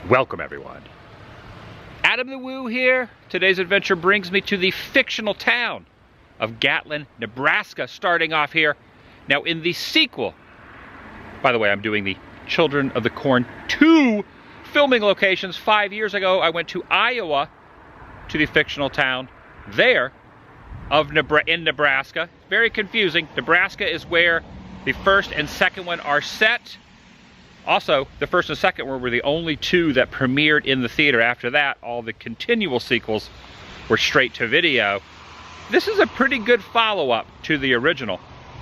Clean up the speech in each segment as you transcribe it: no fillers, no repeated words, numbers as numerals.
Welcome everyone. TheDailyWoo here. Today's adventure brings me to the fictional town of Gatlin, Nebraska, starting off here. Now in the sequel, by the way, I'm doing the Children of the Corn 2 filming locations. 5 years ago, I went to Iowa to the fictional town there in Nebraska. Very confusing. Nebraska is where the first and second one are set. Also, the first and second one were the only two that premiered in the theater. After that, all the continual sequels were straight to video. This is a pretty good follow-up to the original.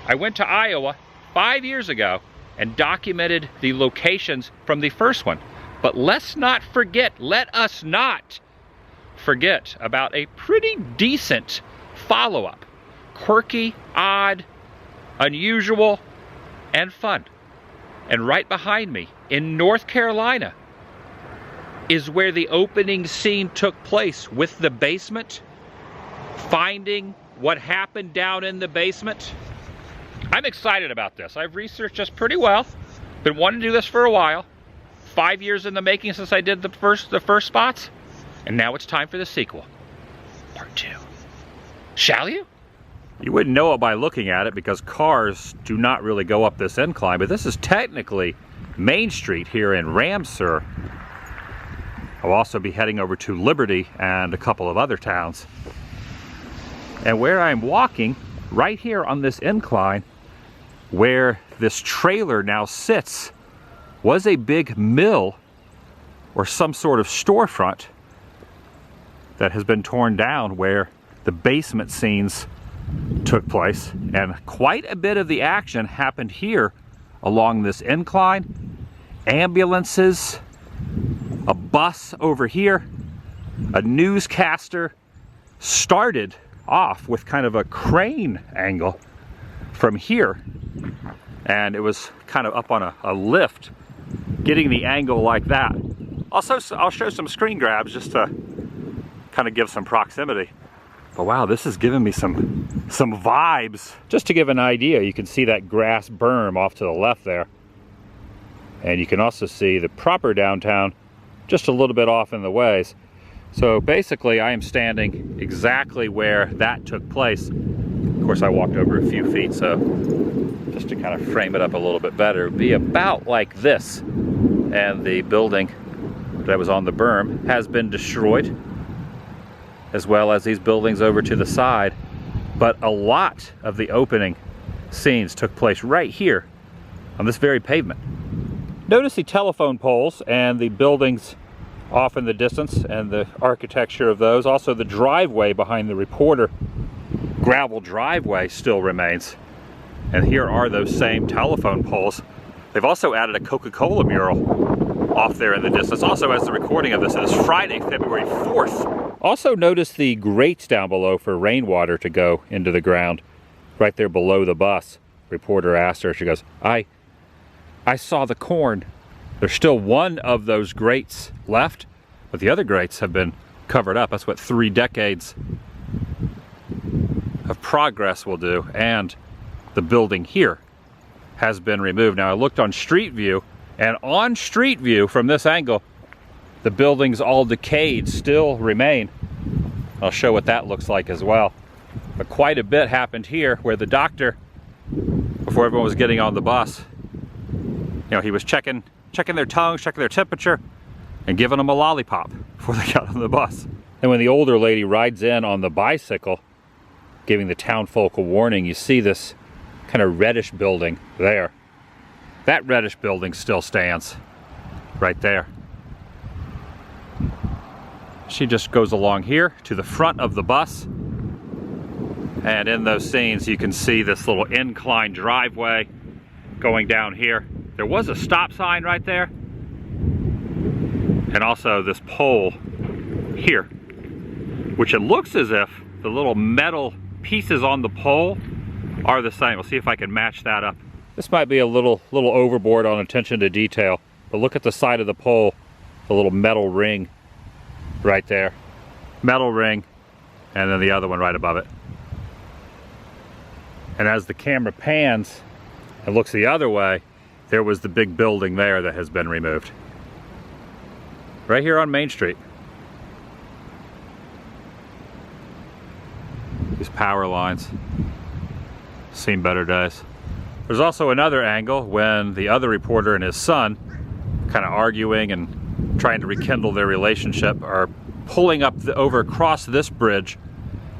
I went to Iowa 5 years ago and documented the locations from the first one. But let us not forget about a pretty decent follow-up. Quirky, odd, unusual, and fun. And right behind me, in North Carolina, is where the opening scene took place, with the basement, finding what happened down in the basement. I'm excited about this. I've researched this pretty well. Been wanting to do this for a while. 5 years in the making since I did the first spots. And now it's time for the sequel. Part 2. Shall you? You wouldn't know it by looking at it because cars do not really go up this incline, but this is technically Main Street here in Ramseur. I'll also be heading over to Liberty and a couple of other towns. And where I'm walking, right here on this incline, where this trailer now sits, was a big mill or some sort of storefront that has been torn down, where the basement scenes took place, and quite a bit of the action happened here along this incline. Ambulances, a bus over here, a newscaster started off with kind of a crane angle from here, and it was kind of up on a lift, getting the angle like that. Also, I'll show some screen grabs just to kind of give some proximity. But wow, this is giving me some vibes. Just to give an idea, you can see that grass berm off to the left there. And you can also see the proper downtown just a little bit off in the ways. So basically, I am standing exactly where that took place. Of course, I walked over a few feet, so just to kind of frame it up a little bit better, it would be about like this. And the building that was on the berm has been destroyed, as well as these buildings over to the side. But a lot of the opening scenes took place right here on this very pavement. Notice the telephone poles and the buildings off in the distance and the architecture of those. Also the driveway behind the reporter, gravel driveway, still remains. And here are those same telephone poles. They've also added a Coca-Cola mural off there in the distance. Also, as the recording of this is Friday, February 4th. Also notice the grates down below for rainwater to go into the ground, right there below the bus. Reporter asked her, she goes, I saw the corn. There's still one of those grates left, but the other grates have been covered up. That's what 3 decades of progress will do. And the building here has been removed. Now I looked on Street View, and on Street View from this angle, the buildings all decayed still remain. I'll show what that looks like as well. But quite a bit happened here, where the doctor, before everyone was getting on the bus, you know, he was checking their tongues, checking their temperature, and giving them a lollipop before they got on the bus. And when the older lady rides in on the bicycle, giving the town folk a warning, you see this kind of reddish building there. That reddish building still stands right there. She just goes along here to the front of the bus, and in those scenes you can see this little incline driveway going down here. There was a stop sign right there, and also this pole here, which it looks as if the little metal pieces on the pole are the same. We'll see if I can match that up. This might be a little overboard on attention to detail, but look at the side of the pole, the little metal ring right there. Metal ring, and then the other one right above it. And as the camera pans and looks the other way, there was the big building there that has been removed. right here on Main Street. These power lines, seen better days. There's also another angle when the other reporter and his son, kind of arguing and trying to rekindle their relationship, are pulling up over across this bridge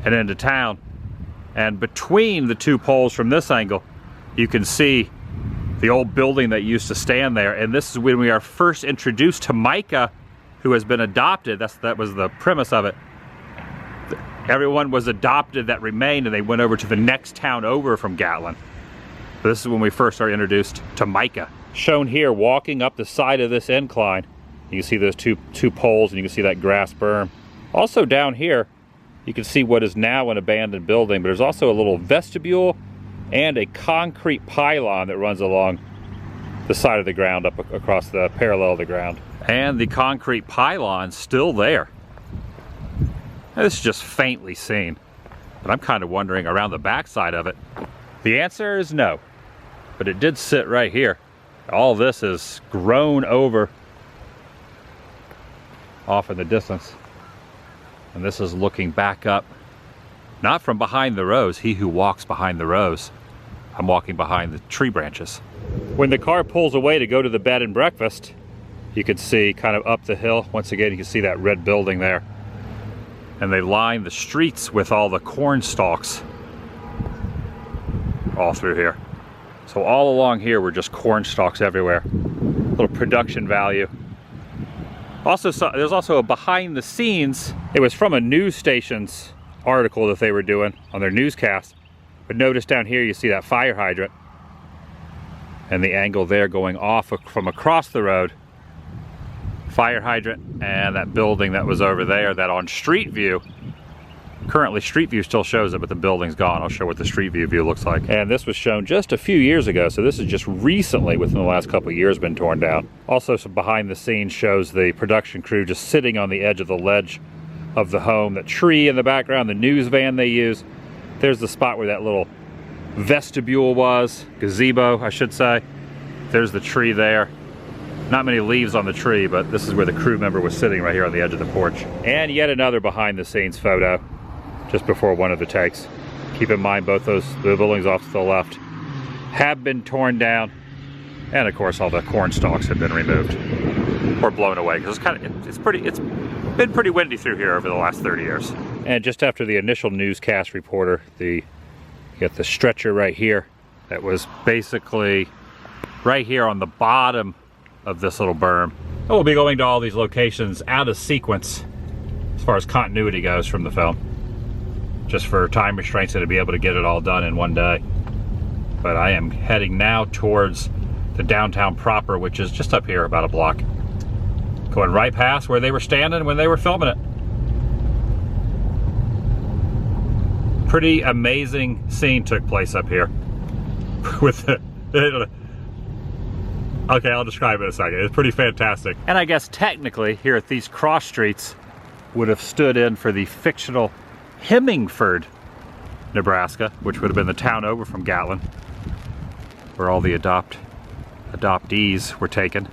and into town. And between the two poles from this angle, you can see the old building that used to stand there. And this is when we are first introduced to Micah, who has been adopted. That was the premise of it. Everyone was adopted that remained, and they went over to the next town over from Gatlin. But this is when we first are introduced to Micah. Shown here, walking up the side of this incline, you can see those two poles, and you can see that grass berm. Also down here, you can see what is now an abandoned building, but there's also a little vestibule and a concrete pylon that runs along the side of the ground, up across the parallel of the ground. And the concrete pylon's still there. Now, this is just faintly seen, but I'm kind of wondering around the backside of it. The answer is no, but it did sit right here. All this is grown over off in the distance. And this is looking back up, not from behind the rows. He who walks behind the rows. I'm walking behind the tree branches. When the car pulls away to go to the bed and breakfast, you can see kind of up the hill, once again, you can see that red building there. And they line the streets with all the corn stalks all through here. So all along here were just corn stalks everywhere. Little production value. Also, there's also a behind the scenes. It was from a news station's article that they were doing on their newscast. But notice down here you see that fire hydrant. And the angle there going off from across the road. Fire hydrant and that building that was over there, that on Street View. Currently Street View still shows it, but the building's gone. I'll show what the Street View looks like. And this was shown just a few years ago, so this is just recently, within the last couple of years, been torn down. Also, some behind the scenes shows the production crew just sitting on the edge of the ledge of the home. The tree in the background, the news van they use. There's the spot where that little vestibule was, gazebo, I should say. There's the tree there. Not many leaves on the tree, but this is where the crew member was sitting right here on the edge of the porch. And yet another behind the scenes photo just before one of the takes. Keep in mind both the buildings off to the left have been torn down, and of course all the corn stalks have been removed or blown away, because it's been pretty windy through here over the last 30 years. And just after the initial newscast reporter, you get the stretcher right here that was basically right here on the bottom of this little berm. And we'll be going to all these locations out of sequence as far as continuity goes from the film, just for time restraints and to be able to get it all done in one day. But I am heading now towards the downtown proper, which is just up here about a block. Going right past where they were standing when they were filming it. Pretty amazing scene took place up here. With the, okay, I'll describe it in a second. It's pretty fantastic. And I guess technically here at these cross streets would have stood in for the fictional Hemingford, Nebraska, which would have been the town over from Gatlin, where all the adoptees were taken.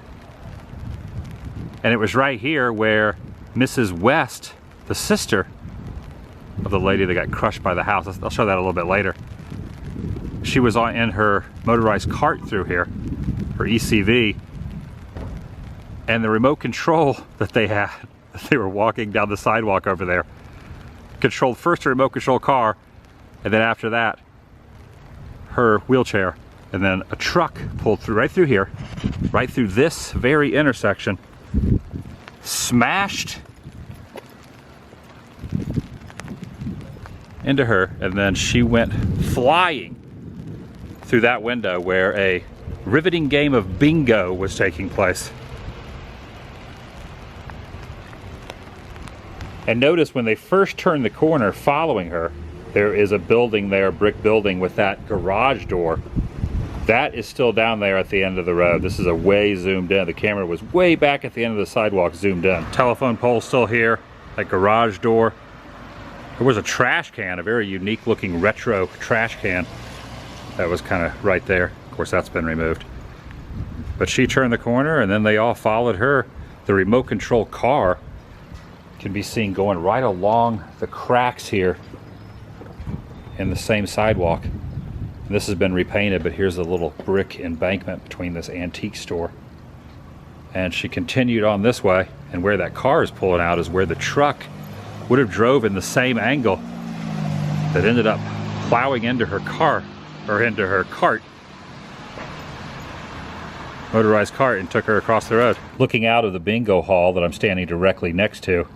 And it was right here where Mrs. West, the sister of the lady that got crushed by the house, I'll show that a little bit later. She was in her motorized cart through here, her ECV, and the remote control that they had, they were walking down the sidewalk over there, controlled first a remote control car, and then after that her wheelchair, and then a truck pulled through right through here, right through this very intersection, smashed into her, and then she went flying through that window where a riveting game of bingo was taking place. And notice when they first turned the corner following her, there is a building there, a brick building with that garage door. That is still down there at the end of the road. This is a way zoomed in. The camera was way back at the end of the sidewalk, zoomed in. Telephone pole still here, that garage door. There was a trash can, a very unique looking retro trash can that was kind of right there. Of course, that's been removed. But she turned the corner and then they all followed her The remote control car can be seen going right along the cracks here in the same sidewalk. This has been repainted, but here's a little brick embankment between this antique store. And she continued on this way, and where that car is pulling out is where the truck would have drove in the same angle that ended up plowing into her car, or into her cart, motorized cart, and took her across the road. Looking out of the bingo hall that I'm standing directly next to,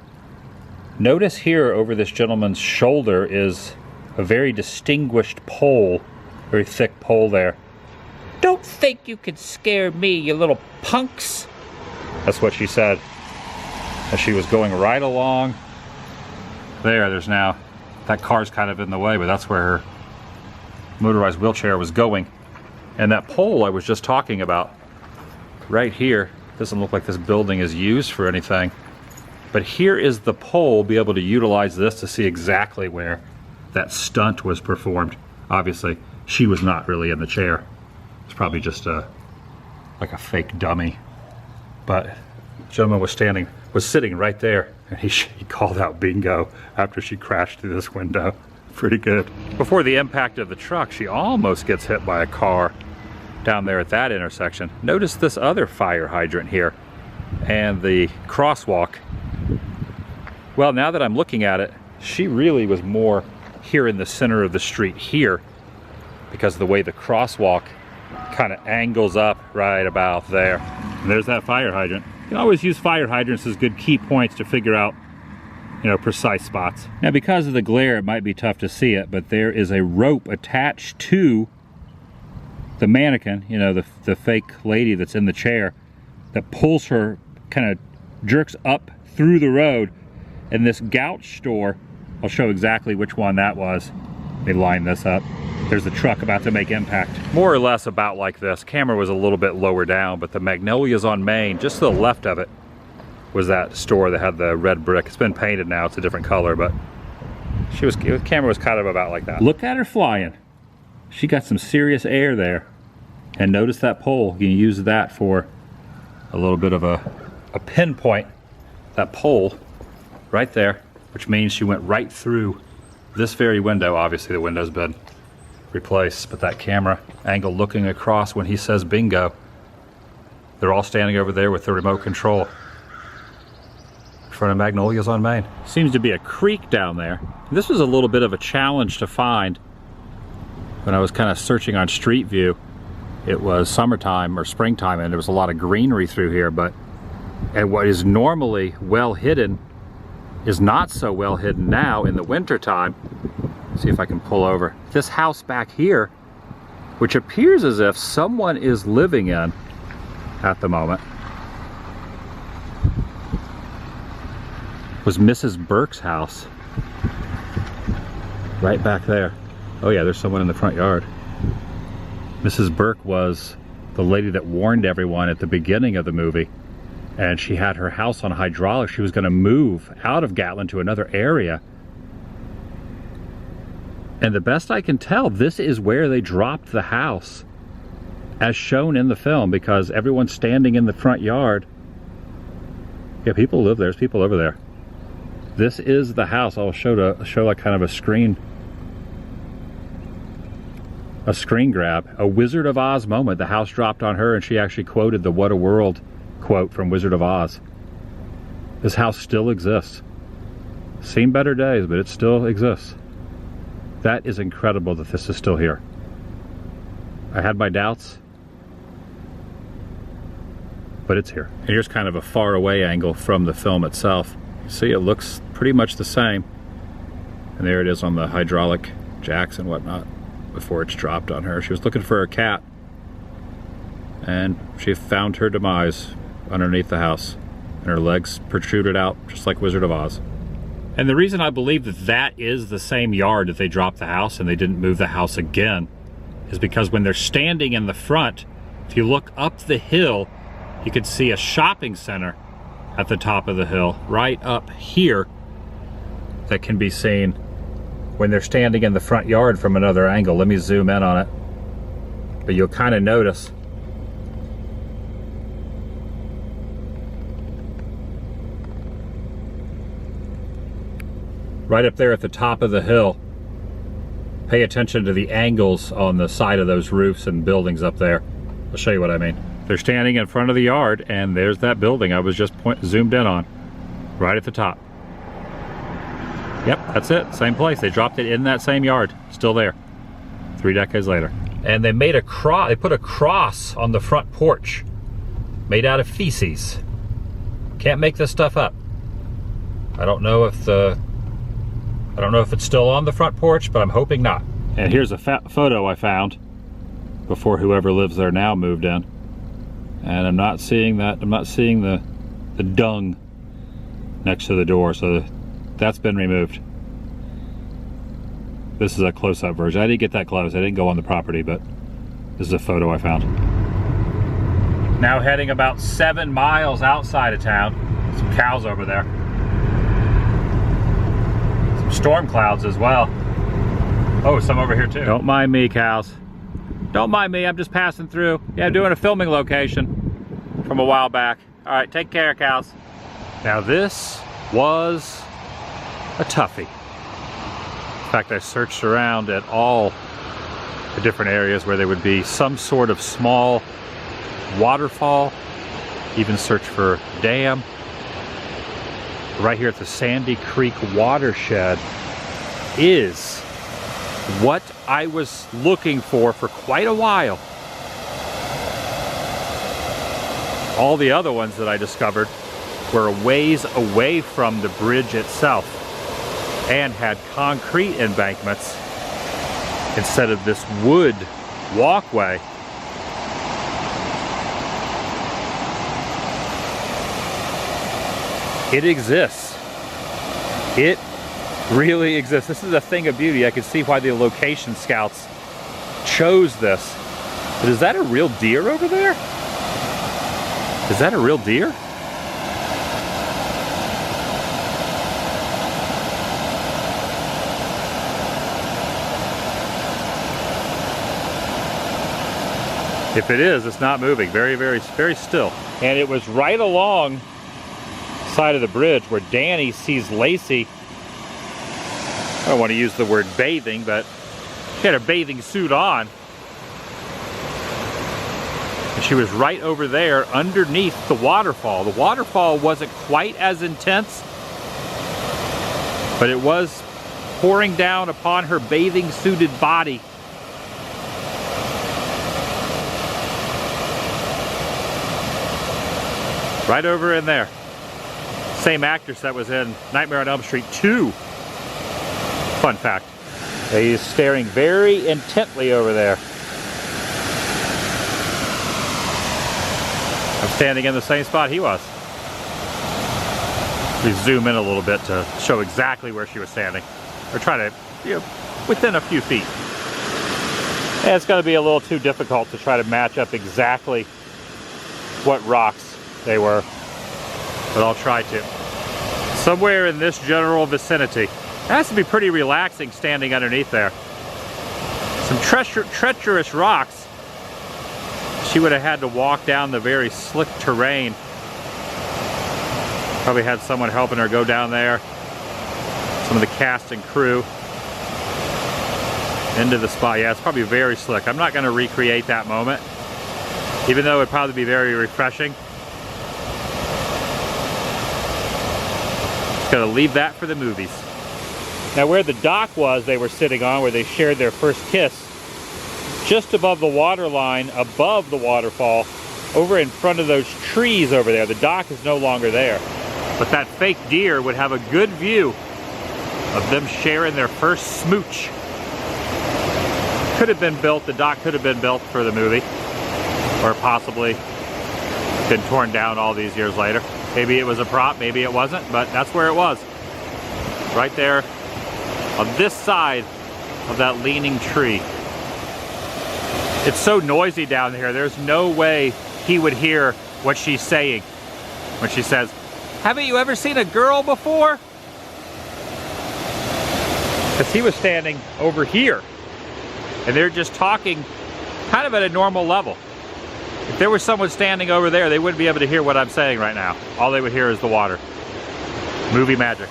notice here over this gentleman's shoulder is a very distinguished pole, very thick pole there. "Don't think you can scare me, you little punks." That's what she said as she was going right along there. There's now, that car's kind of in the way, but that's where her motorized wheelchair was going. And that pole I was just talking about, right here, doesn't look like this building is used for anything. But here is the pole, be able to utilize this to see exactly where that stunt was performed. Obviously, she was not really in the chair. It's probably just like a fake dummy. But the gentleman was sitting right there, and he called out bingo after she crashed through this window. Pretty good. Before the impact of the truck, she almost gets hit by a car down there at that intersection. Notice this other fire hydrant here and the crosswalk. Well, now that I'm looking at it, she really was more here in the center of the street here, because of the way the crosswalk kind of angles up right about there. And there's that fire hydrant. You can always use fire hydrants as good key points to figure out, you know, precise spots. Now, because of the glare, it might be tough to see it, but there is a rope attached to the mannequin, you know, the fake lady that's in the chair, that pulls her, kind of jerks up through the road. And this gouge store, I'll show exactly which one that was. They line this up. There's the truck about to make impact. More or less about like this. Camera was a little bit lower down, but the Magnolias on Main, just to the left of it, was that store that had the red brick. It's been painted now, it's a different color, but the camera was kind of about like that. Look at her flying. She got some serious air there. And notice that pole, you can use that for a little bit of a pinpoint. That pole right there, which means she went right through this very window. Obviously the window's been replaced, but that camera angle looking across when he says bingo, they're all standing over there with the remote control in front of Magnolias on Main. Seems to be a creek down there. This was a little bit of a challenge to find when I was kind of searching on Street View. It was summertime or springtime, and there was a lot of greenery through here, and what is normally well hidden is not so well hidden now in the winter time. See if I can pull over. This house back here, which appears as if someone is living in at the moment, was Mrs. Burke's house. Right back there. Oh yeah, there's someone in the front yard. Mrs. Burke was the lady that warned everyone at the beginning of the movie, and she had her house on hydraulics. She was going to move out of Gatlin to another area. And the best I can tell, this is where they dropped the house, as shown in the film, because everyone's standing in the front yard. Yeah, people live there. There's people over there. This is the house. I'll show like kind of a screen grab. A Wizard of Oz moment. The house dropped on her, and she actually quoted the "What a World" quote from Wizard of Oz. This house still exists. Seen better days, but it still exists. That is incredible that this is still here. I had my doubts, but it's here. And here's kind of a far away angle from the film itself. You see, it looks pretty much the same. And there it is on the hydraulic jacks and whatnot before it's dropped on her. She was looking for her cat, and she found her demise underneath the house, and her legs protruded out just like Wizard of Oz. And the reason I believe that that is the same yard that they dropped the house and they didn't move the house again is because when they're standing in the front, if you look up the hill, you can see a shopping center at the top of the hill right up here that can be seen when they're standing in the front yard from another angle. Let me zoom in on it. But you'll kind of notice right up there at the top of the hill. Pay attention to the angles on the side of those roofs and buildings up there. I'll show you what I mean. They're standing in front of the yard, and there's that building I was just zoomed in on, right at the top. Yep, that's it, same place. They dropped it in that same yard, still there, 3 decades later. And they made a cross, they put a cross on the front porch, made out of feces. Can't make this stuff up. I don't know if it's still on the front porch, but I'm hoping not. And here's a photo I found before whoever lives there now moved in. And I'm not seeing that, I'm not seeing the dung next to the door, so that's been removed. This is a close-up version. I didn't get that close, I didn't go on the property, but this is a photo I found. Now heading about 7 miles outside of town. Some cows over there. Some storm clouds as well. Oh, some over here too. Don't mind me, cows. Don't mind me, I'm just passing through. Yeah, I'm doing a filming location from a while back. All right, take care, cows. Now this was a toughie. In fact, I searched around at all the different areas where there would be some sort of small waterfall, even searched for dam. Right here at the Sandy Creek watershed is what I was looking for quite a while. All the other ones that I discovered were a ways away from the bridge itself and had concrete embankments instead of this wood walkway. It exists. It really exists. This is a thing of beauty. I can see why the location scouts chose this. But is that a real deer over there? Is that a real deer? If it is, it's not moving. Very, very, very still. And it was right along side of the bridge where Danny sees Lacey. I don't want to use the word bathing, but she had a bathing suit on. And she was right over there underneath the waterfall. The waterfall wasn't quite as intense, but it was pouring down upon her bathing suited body. Right over in there. Same actress that was in Nightmare on Elm Street 2. Fun fact. He's staring very intently over there. I'm standing in the same spot he was. We zoom in a little bit to show exactly where she was standing. Or try to, within a few feet. And it's going to be a little too difficult to try to match up exactly what rocks they were, but I'll try to. Somewhere in this general vicinity. It has to be pretty relaxing standing underneath there. Some treacherous rocks. She would have had to walk down the very slick terrain. Probably had someone helping her go down there. Some of the cast and crew. Into the spot. Yeah, it's probably very slick. I'm not going to recreate that moment, even though it would probably be very refreshing. Gonna leave that for the movies. Now where the dock was they were sitting on, where they shared their first kiss, just above the water line, above the waterfall, over in front of those trees over there. The dock is no longer there. But that fake deer would have a good view of them sharing their first smooch. Could have been built, the dock could have been built for the movie, or possibly been torn down all these years later. Maybe it was a prop, maybe it wasn't, but that's where it was. Right there on this side of that leaning tree. It's so noisy down here, there's no way he would hear what she's saying when she says, "Haven't you ever seen a girl before?" Because he was standing over here, and they're just talking kind of at a normal level. If there was someone standing over there, they wouldn't be able to hear what I'm saying right now. All they would hear is the water. Movie magic.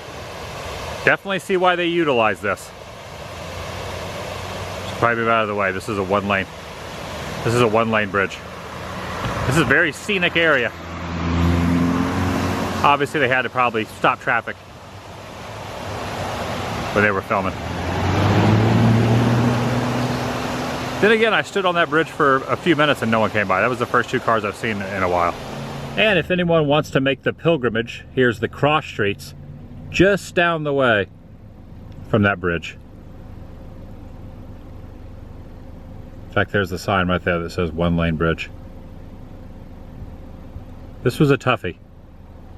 Definitely see why they utilize this. Should probably move out of the way. This is a one lane. This is a one-lane bridge. This is a very scenic area. Obviously they had to probably stop traffic when they were filming. Then again, I stood on that bridge for a few minutes and no one came by. That was the first 2 cars I've seen in a while. And if anyone wants to make the pilgrimage, here's the cross streets just down the way from that bridge. In fact, there's the sign right there that says one-lane bridge. This was a toughie,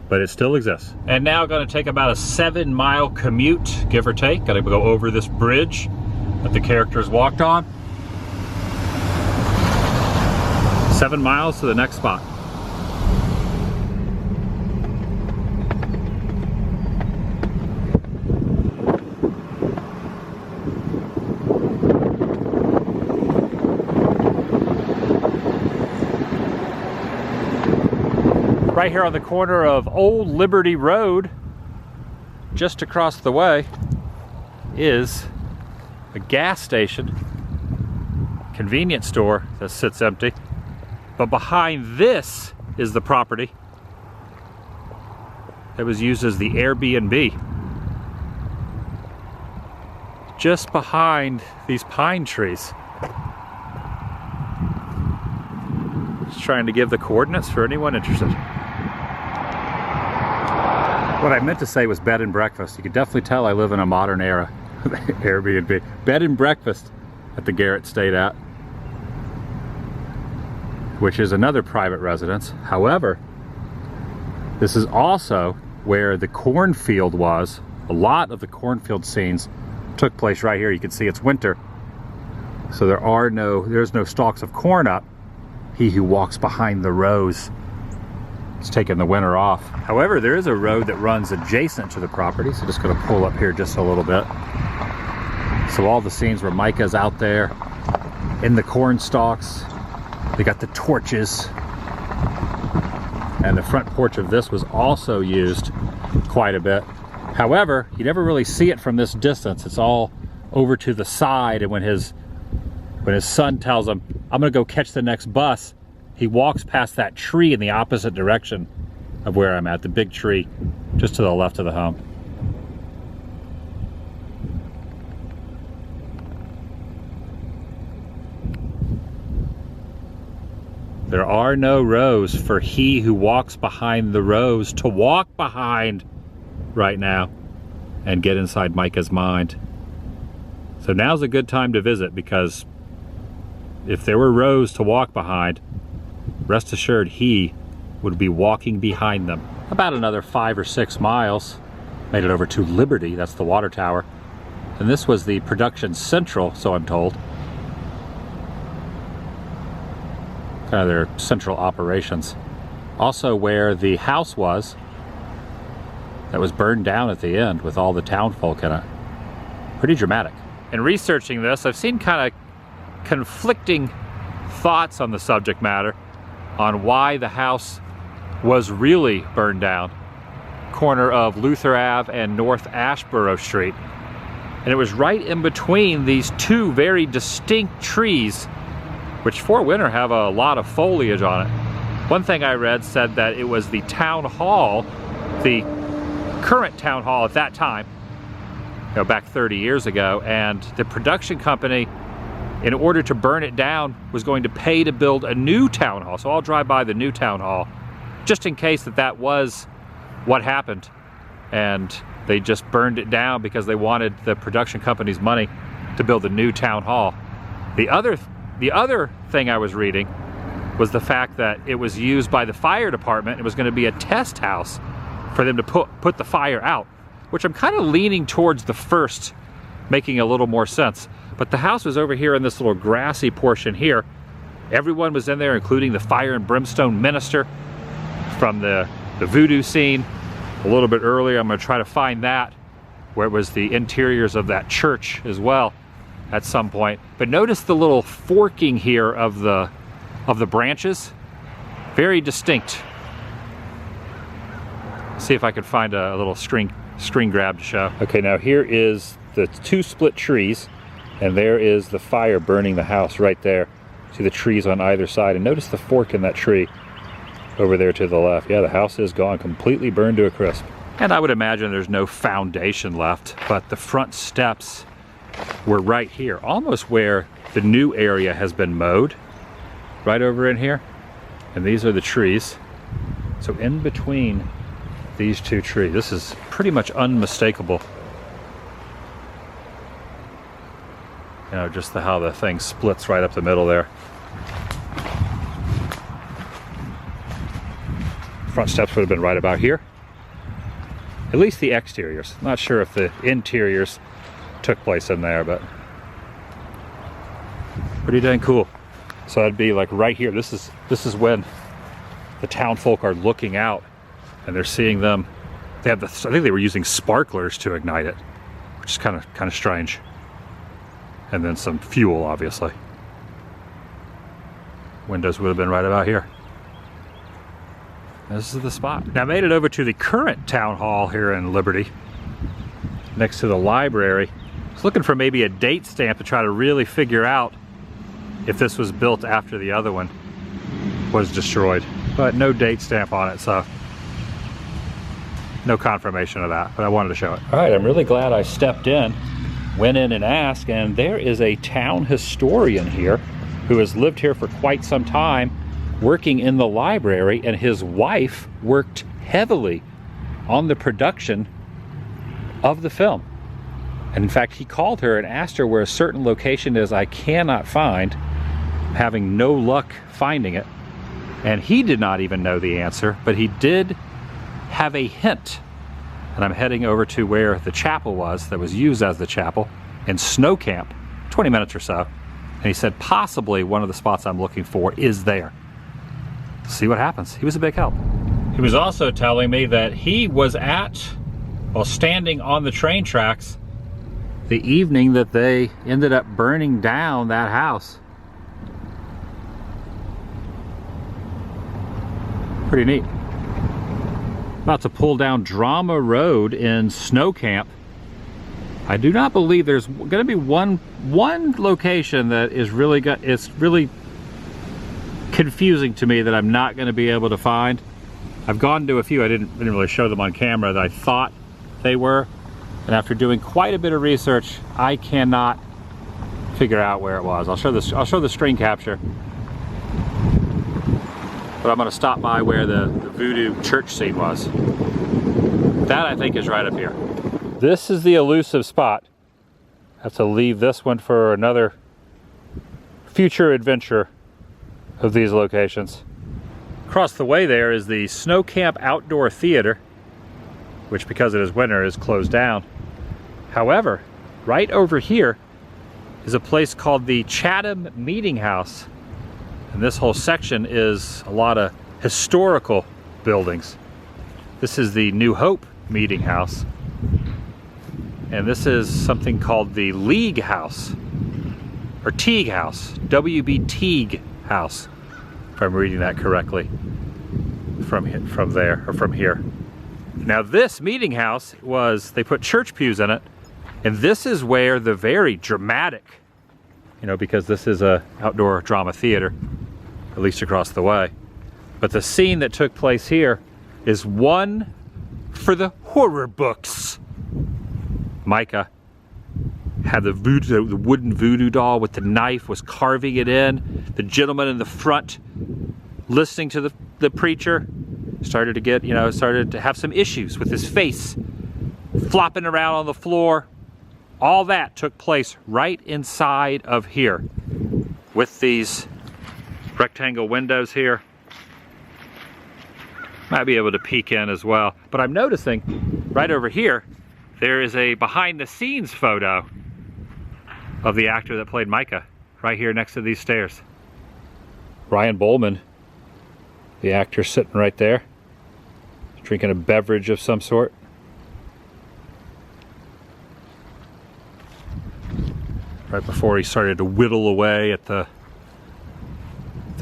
but it still exists. And now going to take about a 7-mile commute, give or take. Got to go over this bridge that the characters walked on. 7 miles to the next spot. Right here on the corner of Old Liberty Road, just across the way, is a gas station, convenience store that sits empty. But behind this is the property that was used as the Airbnb. Just behind these pine trees. Just trying to give the coordinates for anyone interested. What I meant to say was bed and breakfast. You can definitely tell I live in a modern era. Airbnb. Bed and breakfast at the Garrett stayed at, which is another private residence. However, this is also where the cornfield was. A lot of the cornfield scenes took place right here. You can see it's winter, so there's no stalks of corn up. He who walks behind the rows is taking the winter off. However, there is a road that runs adjacent to the property, so just going to pull up here just a little bit. So all the scenes where Micah's out there in the corn stalks, they got the torches, and the front porch of this was also used quite a bit. However, you never really see it from this distance. It's all over to the side, and when his son tells him, I'm gonna go catch the next bus, he walks past that tree in the opposite direction of where I'm at, the big tree just to the left of the home. There are no rows for he who walks behind the rows to walk behind right now and get inside Micah's mind. So now's a good time to visit, because if there were rows to walk behind, rest assured he would be walking behind them. About another 5 or 6 miles, made it over to Liberty, that's the water tower. And this was the production central, so I'm told. Kind of their central operations. Also where the house was that was burned down at the end with all the townfolk in it. Pretty dramatic. In researching this, I've seen kind of conflicting thoughts on the subject matter on why the house was really burned down. Corner of Luther Ave and North Ashboro Street. And it was right in between these two very distinct trees, which for winter have a lot of foliage on it. One thing I read said that it was the town hall, the current town hall at that time, you know, back 30 years ago, and the production company, in order to burn it down, was going to pay to build a new town hall. So I'll drive by the new town hall, just in case that was what happened. And they just burned it down because they wanted the production company's money to build a new town hall. The other thing I was reading was the fact that it was used by the fire department. It was going to be a test house for them to put the fire out, which I'm kind of leaning towards the first, making a little more sense. But the house was over here in this little grassy portion here. Everyone was in there, including the fire and brimstone minister from the voodoo scene a little bit earlier. I'm going to try to find that, where it was the interiors of that church as well at some point. But notice the little forking here of the branches. Very distinct. See if I could find a little screen grab to show. Okay, now here is the two split trees, and there is the fire burning the house right there. See the trees on either side, and notice the fork in that tree over there to the left. Yeah, the house is gone, completely burned to a crisp. And I would imagine there's no foundation left, but the front steps were right here, almost where the new area has been mowed, right over in here. And these are the trees. So in between these two trees, this is pretty much unmistakable. You know, just how the thing splits right up the middle there. Front steps would have been right about here. At least the exteriors. Not sure if the interiors took place in there, but pretty dang cool. So that'd be like right here. This is when the town folk are looking out and they're seeing them. They have I think they were using sparklers to ignite it, which is kind of strange. And then some fuel, obviously. Windows would have been right about here. This is the spot. Now I made it over to the current town hall here in Liberty, next to the library. I was looking for maybe a date stamp to try to really figure out if this was built after the other one was destroyed. But no date stamp on it, so no confirmation of that, but I wanted to show it. All right, I'm really glad I stepped in, went in and asked, and there is a town historian here who has lived here for quite some time, working in the library, and his wife worked heavily on the production of the film. And in fact, he called her and asked her where a certain location is I cannot find, having no luck finding it. And he did not even know the answer, but he did have a hint. And I'm heading over to where the chapel was that was used as the chapel in Snow Camp, 20 minutes or so. And he said possibly one of the spots I'm looking for is there. See what happens. He was a big help. He was also telling me that he was while standing on the train tracks the evening that they ended up burning down that house. Pretty neat. About to pull down Drama Road in Snow Camp. I do not believe there's going to be one location that is it's really confusing to me that I'm not going to be able to find. I've gone to a few. I didn't really show them on camera that I thought they were, and after doing quite a bit of research, I cannot figure out where it was. I'll show the screen capture, but I'm going to stop by where the voodoo church scene was. That I think is right up here. This is the elusive spot. I have to leave this one for another future adventure of these locations. Across the way there is the Snow Camp Outdoor Theater, which because it is winter is closed down. However, right over here is a place called the Chatham Meeting House. And this whole section is a lot of historical buildings. This is the New Hope Meeting House. And this is something called the League House, or Teague House, W.B. Teague House, if I'm reading that correctly from here. Now this meeting house they put church pews in it, and this is where the very dramatic, because this is a outdoor drama theater, at least across the way. But the scene that took place here is one for the horror books. Micah had the wooden voodoo doll with the knife, was carving it in. The gentleman in the front, listening to the preacher, started to have some issues with his face, flopping around on the floor. All that took place right inside of here, with these rectangle windows here. Might be able to peek in as well. But I'm noticing right over here, there is a behind the scenes photo of the actor that played Micah, right here next to these stairs. Ryan Bowman, the actor, sitting right there, drinking a beverage of some sort. Right before he started to whittle away at the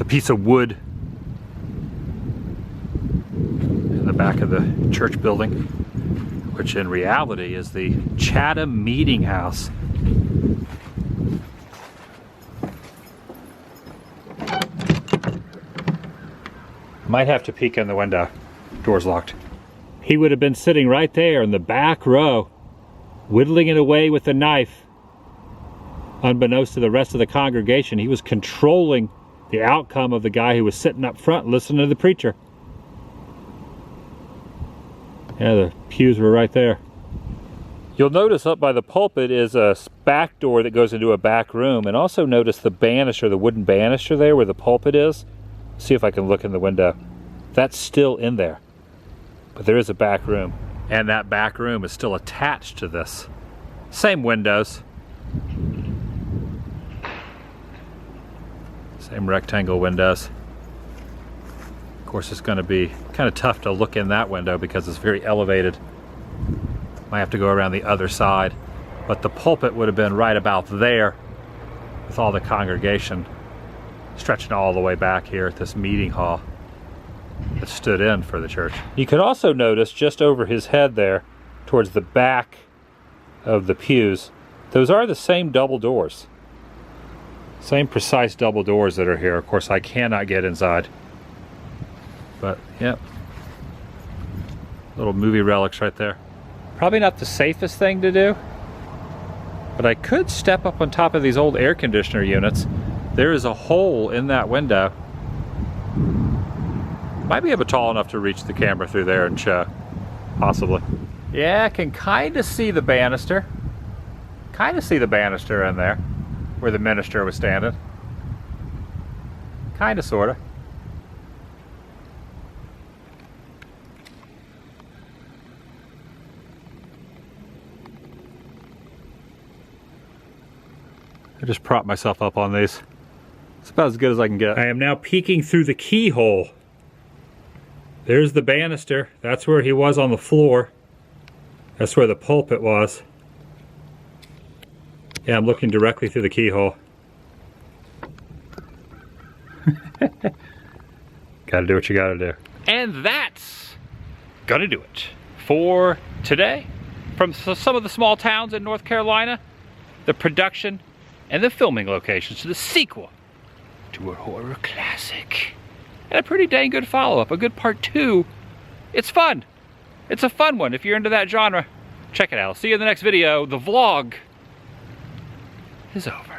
piece of wood in the back of the church building. which in reality is the Chatham Meeting House. Might have to peek in the window. Door's locked. He would have been sitting right there in the back row, whittling it away with a knife. Unbeknownst to the rest of the congregation, he was controlling the outcome of the guy who was sitting up front listening to the preacher. Yeah, the pews were right there. You'll notice up by the pulpit is a back door that goes into a back room, and also notice the banister, the wooden banister there where the pulpit is. See if I can look in the window. That's still in there. But there is a back room, and that back room is still attached to this. Same windows. Same rectangle windows. Of course, it's going to be kind of tough to look in that window because it's very elevated. Might have to go around the other side. But the pulpit would have been right about there with all the congregation stretching all the way back here at this meeting hall that stood in for the church. You could also notice just over his head there, towards the back of the pews, those are the same double doors. Same precise double doors that are here. Of course, I cannot get inside. But, yep. Little movie relics right there. Probably not the safest thing to do, but I could step up on top of these old air conditioner units. There is a hole in that window. Might be able tall enough to reach the camera through there and show. Possibly. Yeah, I can kind of see the banister. Kind of see the banister in there, where the minister was standing. Kind of, sort of. I just propped myself up on these. It's about as good as I can get. I am now peeking through the keyhole. There's the banister. That's where he was on the floor. That's where the pulpit was. Yeah, I'm looking directly through the keyhole. Gotta do what you gotta do. And that's gonna do it for today. From some of the small towns in North Carolina, the production and the filming locations to the sequel to a horror classic. And a pretty dang good follow-up, a good part 2. It's fun. It's a fun one. If you're into that genre, check it out. I'll see you in the next video. The vlog is over.